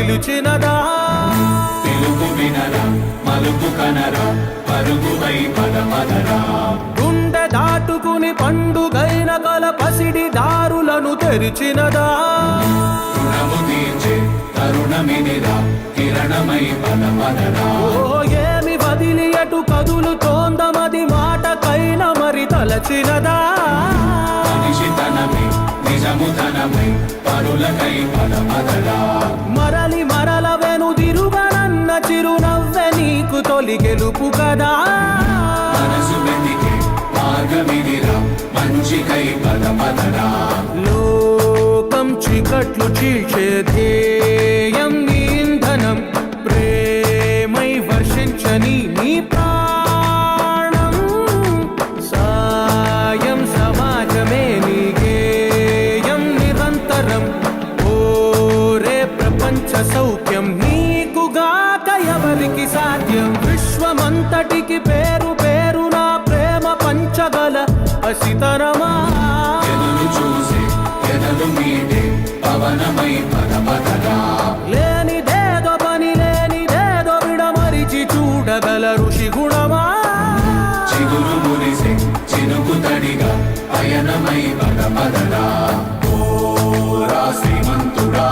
పిలిచినదా పిలుపు వినరా మలుపు కనరా పరుగువై పదమదరా గుండె దాటుకుని పండుగైన కల పసిడి దారులను తెరిచినదా రుణము తీర్చే తరుణమిదిరా కిరణమై పదమదరా ఏమి వదిలి అటు కదులుతోందమది మాటకైన మరి తలచినదా మనిషితనమై నిజముతనమై పరులకై పదమదరా మరలి మరల వెనుదిరుగనన్న చిరునవ్వె నీకు తొలి గెలుపు కదా మనసు వెతికే మార్గమిదిరా మంచికై పదమదరా లోకం చీకట్లు చీల్చే ధ్యేయం నీ ఇంధనం ప్రేమై వర్షించని నీ ప్రాణం సాయం సమాజమే నీ గేయం నిరంతరం ఓరే ప్రపంచ సౌఖ్యం నీకుగాక ఎవరికి సాధ్యం విశ్వమంతటికి పేరు పేరు నా ప్రేమ పంచగల అసితరమా ఎదురు చూసే ఎదలు మీదే పవనమై పదమదరా లేనిదేదో పని లేనిదేదో విడమరిచి చూడగల ఋషి గుణమా చిగురు మురిసే చినుకు తడిగా పయనమై పదమదరా ఓ రా శ్రీమంతుడా